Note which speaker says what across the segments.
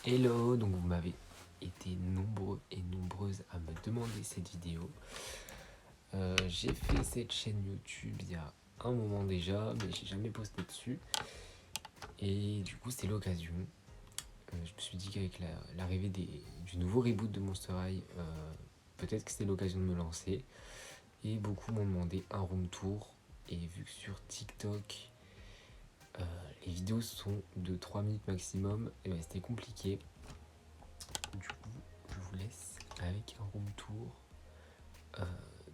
Speaker 1: Hello, donc vous m'avez été nombreux et nombreuses à me demander cette vidéo. J'ai fait cette chaîne YouTube il y a un moment déjà, mais j'ai jamais posté dessus. Et du coup, c'était l'occasion. Je me suis dit qu'avec l'arrivée du nouveau reboot de Monster High, peut-être que c'était l'occasion de me lancer. Et beaucoup m'ont demandé un room tour. Et vu que sur TikTok, les vidéos sont de 3 minutes maximum, et ben c'était compliqué. Du coup, je vous laisse avec un room tour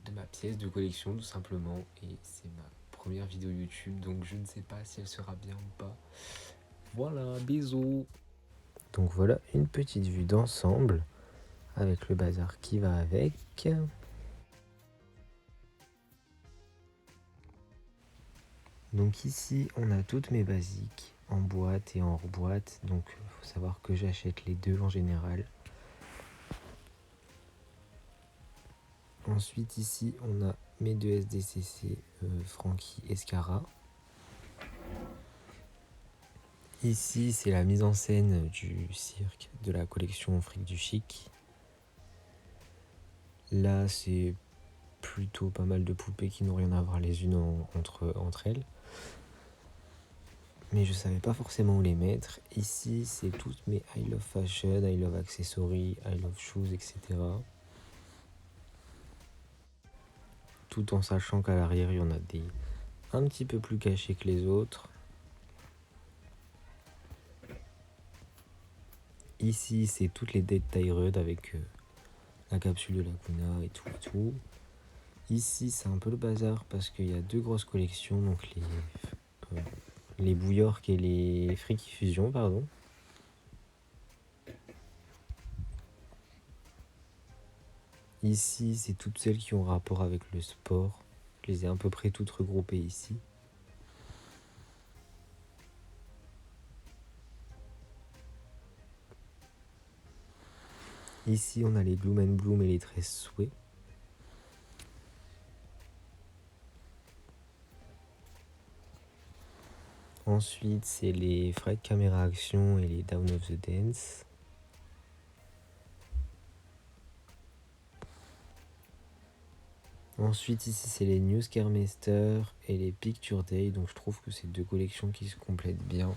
Speaker 1: de ma pièce de collection tout simplement, et c'est ma première vidéo YouTube, donc je ne sais pas si elle sera bien ou pas. Voilà, bisous. Donc voilà une petite vue d'ensemble avec le bazar qui va avec. Donc ici on a toutes mes basiques en boîte et en hors boîte, donc il faut savoir que j'achète les deux en général. Ensuite ici on a mes deux SDCC Frankie et Scara. Ici c'est la mise en scène du cirque de la collection Fric du Chic. Là c'est plutôt pas mal de poupées qui n'ont rien à voir les unes entre elles. Mais je savais pas forcément où les mettre. Ici c'est toutes mes I Love Fashion, I Love Accessories, I Love Shoes, etc. Tout en sachant qu'à l'arrière il y en a des un petit peu plus cachés que les autres. Ici c'est toutes les Dead Tyrud avec la capsule de Lacuna et tout. Ici c'est un peu le bazar parce qu'il y a deux grosses collections, donc les Bouillork et les Freaky Fusion, pardon. Ici c'est toutes celles qui ont rapport avec le sport. Je les ai à peu près toutes regroupées ici. Ici on a les Gloom and Bloom et les 13 Souhaits. Ensuite c'est les Fred Camera Action et les Down of the Dance. Ensuite ici c'est les News Kermester et les Picture Day, donc je trouve que c'est deux collections qui se complètent bien.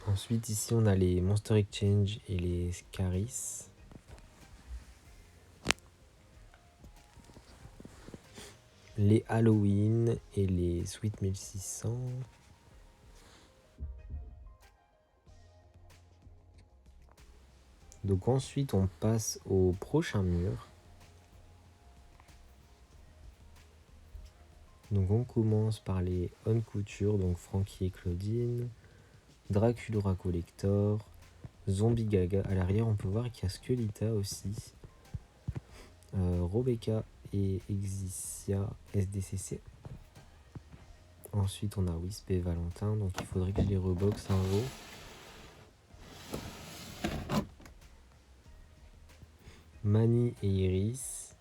Speaker 1: Ensuite ici on a les Monster Exchange et les Scaris. Les Halloween et les Sweet 1600. Donc ensuite on passe au prochain mur. Donc on commence par les On Couture, donc Frankie et Claudine, Draculaura Collector, Zombie Gaga. À l'arrière on peut voir qu'il y a Skelita aussi, Rebecca et Exisia SDCC. Ensuite on a Wisp et Valentin, donc il faudrait que je les reboxe un jour. Mani et Iris.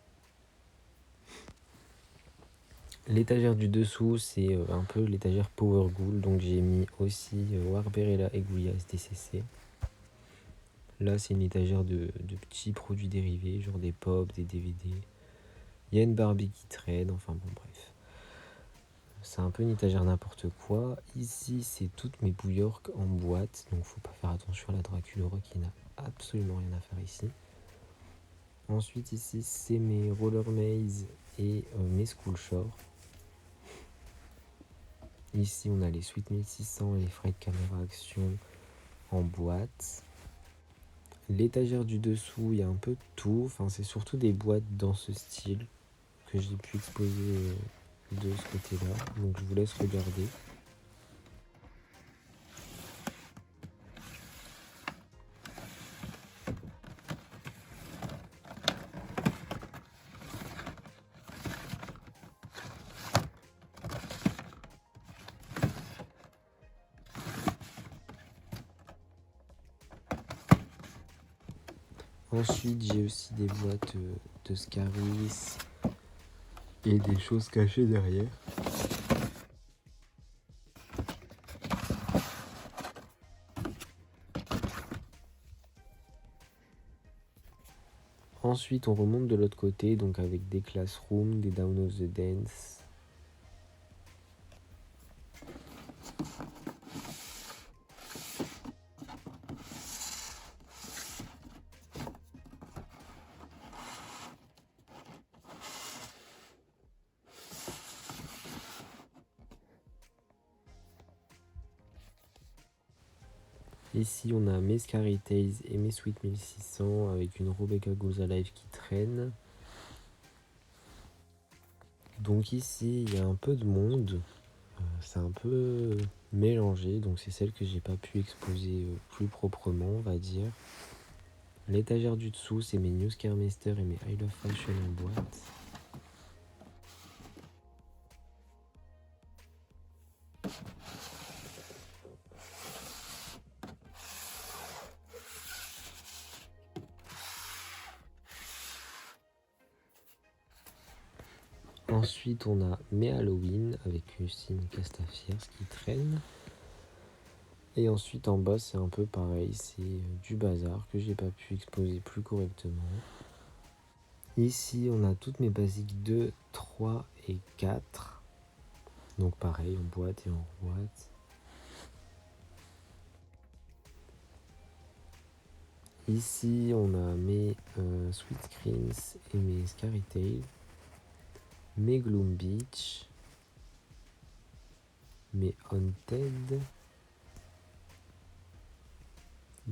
Speaker 1: L'étagère du dessous c'est un peu l'étagère Power Ghoul, donc j'ai mis aussi Warberella et Goulia SDCC. Là c'est une étagère de petits produits dérivés, genre des pop, des DVD. Il y a une Barbie qui traîne, enfin bon bref. C'est un peu une étagère n'importe quoi. Ici c'est toutes mes Bouillork en boîte, donc faut pas faire attention à la Draculaura qui n'a absolument rien à faire ici. Ensuite ici c'est mes Roller Maze et mes School Shore. Ici on a les Sweet 1600 et les Fred Camera Action en boîte. L'étagère du dessous, il y a un peu de tout, enfin c'est surtout des boîtes dans ce style que j'ai pu exposer de ce côté-là, donc je vous laisse regarder. Ensuite j'ai aussi des boîtes de Scaris et des choses cachées derrière. Ensuite, on remonte de l'autre côté, donc avec des classrooms, des Down of the Dance. Ici, on a mes Scary Tales et mes Sweet 1600 avec une Rebecca Goes Alive qui traîne. Donc ici, il y a un peu de monde. C'est un peu mélangé, donc c'est celle que j'ai pas pu exposer plus proprement, on va dire. L'étagère du dessous, c'est mes New Scaremeister et mes I Love Fashion en boîte. Ensuite, on a mes Halloween avec aussi une Castafiers qui traîne. Et ensuite, en bas, c'est un peu pareil, c'est du bazar que j'ai pas pu exposer plus correctement. Ici, on a toutes mes basiques 2, 3 et 4. Donc pareil, en boîte et en boîte. Ici, on a mes Sweet Screens et mes Scary Tales. Mes Gloom Beach. Mes Haunted.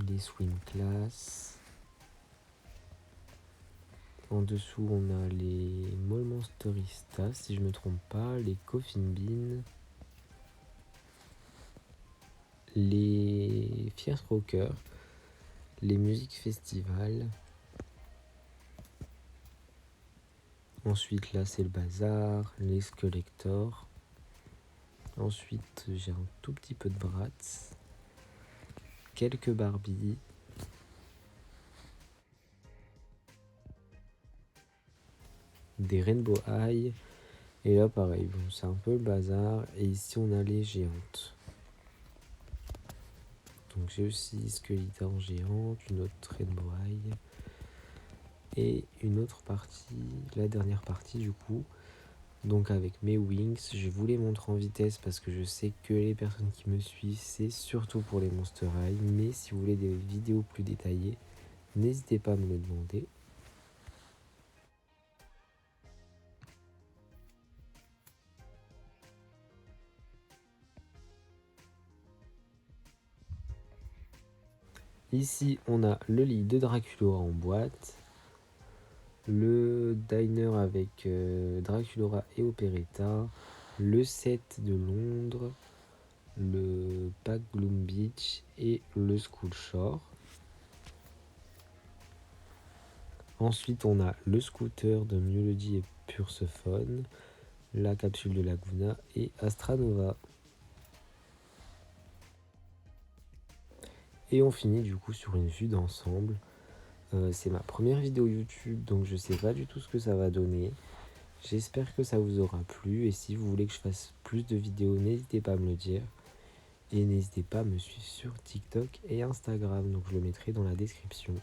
Speaker 1: Les Swing Class. En dessous, on a les Mall Monsterista, si je me trompe pas, les Coffin Bean, les Fierce Rocker, les Musiques Festival. Ensuite, là, c'est le bazar, les Collector. Ensuite, j'ai un tout petit peu de Bratz, quelques Barbie, des Rainbow High. Et là, pareil, bon, c'est un peu le bazar. Et ici, on a les géantes. Donc, j'ai aussi Skeletor géante, une autre Rainbow High. Et une autre partie, la dernière partie du coup, donc avec mes wings. Je vous les montre en vitesse parce que je sais que les personnes qui me suivent, c'est surtout pour les Monster High. Mais si vous voulez des vidéos plus détaillées, n'hésitez pas à me le demander. Ici, on a le lit de Draculaura en boîte, le diner avec Draculaura et Operetta, le set de Londres, le pack Gloom Beach et le School Shore. Ensuite, on a le scooter de Myology et Pursephone, la capsule de Laguna et Astranova. Et on finit du coup sur une vue d'ensemble. C'est ma première vidéo YouTube, donc je sais pas du tout ce que ça va donner. J'espère que ça vous aura plu, et si vous voulez que je fasse plus de vidéos, n'hésitez pas à me le dire. Et n'hésitez pas à me suivre sur TikTok et Instagram, donc je le mettrai dans la description.